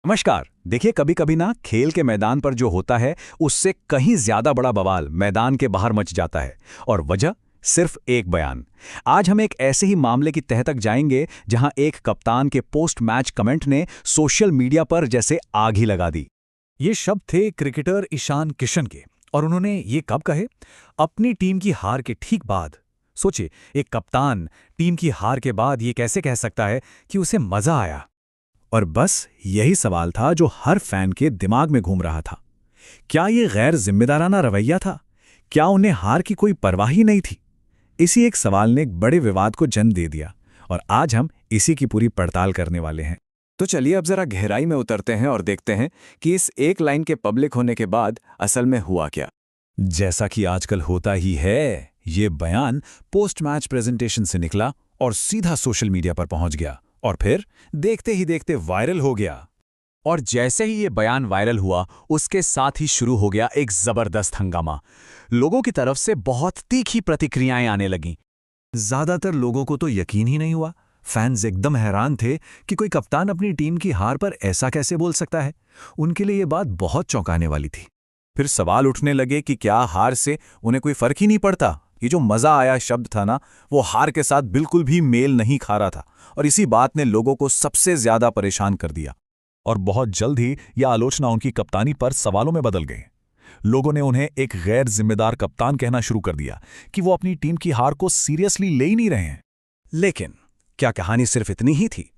नमस्कार। देखिए, कभी कभी ना खेल के मैदान पर जो होता है उससे कहीं ज्यादा बड़ा बवाल मैदान के बाहर मच जाता है। और वजह सिर्फ एक बयान। आज हम एक ऐसे ही मामले की तह तक जाएंगे जहां एक कप्तान के पोस्ट मैच कमेंट ने सोशल मीडिया पर जैसे आग ही लगा दी। ये शब्द थे क्रिकेटर ईशान किशन के। और उन्होंने ये कब कहे? अपनी टीम की हार के ठीक बाद। सोचिए, एक कप्तान टीम की हार के बाद ये कैसे कह सकता है कि उसे मजा आया? और बस यही सवाल था जो हर फैन के दिमाग में घूम रहा था। क्या ये गैर जिम्मेदाराना रवैया था? क्या उन्हें हार की कोई परवाह ही नहीं थी? इसी एक सवाल ने एक बड़े विवाद को जन्म दे दिया और आज हम इसी की पूरी पड़ताल करने वाले हैं। तो चलिए अब जरा गहराई में उतरते हैं और देखते हैं कि इस एक लाइन के पब्लिक होने के बाद असल में हुआ क्या। जैसा कि आजकल होता ही है, ये बयान पोस्ट मैच प्रेजेंटेशन से निकला और सीधा सोशल मीडिया पर पहुंच गया और फिर देखते ही देखते वायरल हो गया। और जैसे ही ये बयान वायरल हुआ उसके साथ ही शुरू हो गया एक जबरदस्त हंगामा। लोगों की तरफ से बहुत तीखी प्रतिक्रियाएं आने लगीं। ज्यादातर लोगों को तो यकीन ही नहीं हुआ। फैंस एकदम हैरान थे कि कोई कप्तान अपनी टीम की हार पर ऐसा कैसे बोल सकता है। उनके लिए ये बात बहुत चौंकाने वाली थी। फिर सवाल उठने लगे कि क्या हार से उन्हें कोई फर्क ही नहीं पड़ता? ये जो मजा आया शब्द था ना, वो हार के साथ बिल्कुल भी मेल नहीं खा रहा था और इसी बात ने लोगों को सबसे ज्यादा परेशान कर दिया। और बहुत जल्द ही यह आलोचना उनकी कप्तानी पर सवालों में बदल गई। लोगों ने उन्हें एक गैर जिम्मेदार कप्तान कहना शुरू कर दिया कि वो अपनी टीम की हार को सीरियसली ले ही नहीं रहे हैं। लेकिन क्या कहानी सिर्फ इतनी ही थी,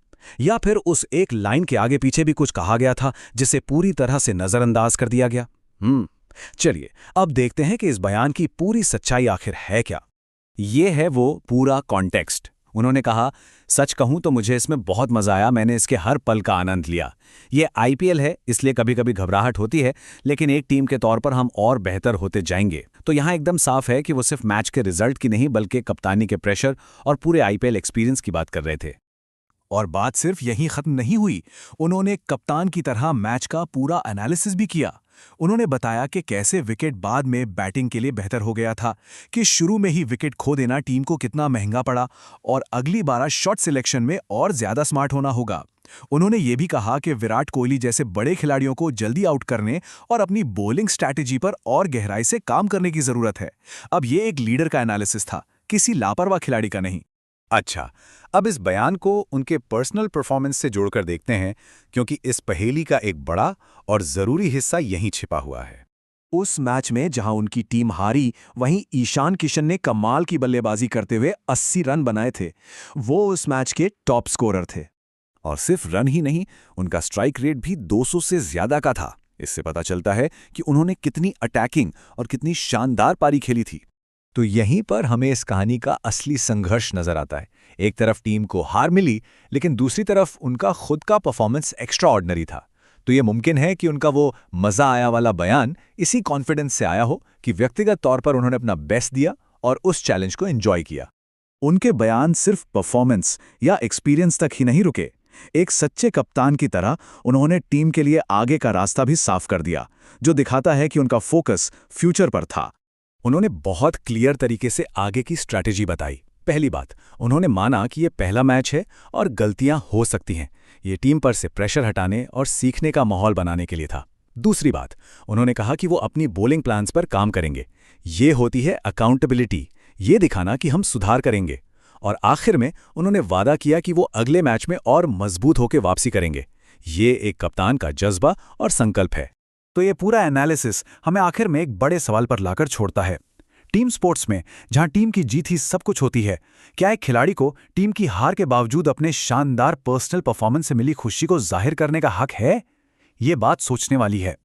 या फिर उस एक लाइन के आगे पीछे भी कुछ कहा गया था जिसे पूरी तरह से नजरअंदाज कर दिया गया? चलिए अब देखते हैं कि इस बयान की पूरी सच्चाई आखिर है क्या। ये है वो पूरा कॉन्टेक्स्ट। उन्होंने कहा, सच कहूं तो मुझे इसमें बहुत मजा आया, मैंने इसके हर पल का आनंद लिया। ये आईपीएल है, इसलिए कभी कभी घबराहट होती है, लेकिन एक टीम के तौर पर हम और बेहतर होते जाएंगे। तो यहां एकदम साफ है कि वो सिर्फ मैच के रिजल्ट की नहीं बल्कि कप्तानी के प्रेशर और पूरे आईपीएल एक्सपीरियंस की बात कर रहे थे। और बात सिर्फ यहीं खत्म नहीं हुई। उन्होंने कप्तान की तरह मैच का पूरा एनालिसिस भी किया। उन्होंने बताया कि कैसे विकेट बाद में बैटिंग के लिए बेहतर हो गया था, कि शुरू में ही विकेट खो देना टीम को कितना महंगा पड़ा और अगली बार शॉट सिलेक्शन में और ज्यादा स्मार्ट होना होगा। उन्होंने ये भी कहा कि विराट कोहली जैसे बड़े खिलाड़ियों को जल्दी आउट करने और अपनी बॉलिंग स्ट्रैटेजी पर और गहराई से काम करने की जरूरत है। अब ये एक लीडर का एनालिसिस था, किसी लापरवाह खिलाड़ी का नहीं। अच्छा, अब इस बयान को उनके पर्सनल परफॉर्मेंस से जोड़कर देखते हैं, क्योंकि इस पहेली का एक बड़ा और जरूरी हिस्सा यहीं छिपा हुआ है। उस मैच में जहां उनकी टीम हारी, वहीं ईशान किशन ने कमाल की बल्लेबाजी करते हुए 80 रन बनाए थे। वो उस मैच के टॉप स्कोरर थे। और सिर्फ रन ही नहीं, उनका स्ट्राइक रेट भी 200 से ज्यादा का था। इससे पता चलता है कि उन्होंने कितनी अटैकिंग और कितनी शानदार पारी खेली थी। तो यहीं पर हमें इस कहानी का असली संघर्ष नजर आता है। एक तरफ टीम को हार मिली, लेकिन दूसरी तरफ उनका खुद का परफॉर्मेंस एक्स्ट्रा ऑर्डिनरी था। तो ये मुमकिन है कि उनका वो मजा आया वाला बयान इसी कॉन्फिडेंस से आया हो कि व्यक्तिगत तौर पर उन्होंने अपना बेस्ट दिया और उस चैलेंज को एंजॉय किया। उनके बयान सिर्फ परफॉर्मेंस या एक्सपीरियंस तक ही नहीं रुके। एक सच्चे कप्तान की तरह उन्होंने टीम के लिए आगे का रास्ता भी साफ कर दिया, जो दिखाता है कि उनका फोकस फ्यूचर पर था। उन्होंने बहुत क्लियर तरीके से आगे की स्ट्रैटेजी बताई। पहली बात, उन्होंने माना कि ये पहला मैच है और गलतियां हो सकती हैं। ये टीम पर से प्रेशर हटाने और सीखने का माहौल बनाने के लिए था। दूसरी बात, उन्होंने कहा कि वो अपनी बॉलिंग प्लान्स पर काम करेंगे। ये होती है अकाउंटेबिलिटी, ये दिखाना कि हम सुधार करेंगे। और आखिर में उन्होंने वादा किया कि वो अगले मैच में और मजबूत होकर वापसी करेंगे। ये एक कप्तान का जज्बा और संकल्प है। तो ये पूरा एनालिसिस हमें आखिर में एक बड़े सवाल पर लाकर छोड़ता है। टीम स्पोर्ट्स में, जहां टीम की जीत ही सब कुछ होती है, क्या एक खिलाड़ी को टीम की हार के बावजूद अपने शानदार पर्सनल परफॉर्मेंस से मिली खुशी को जाहिर करने का हक है? ये बात सोचने वाली है।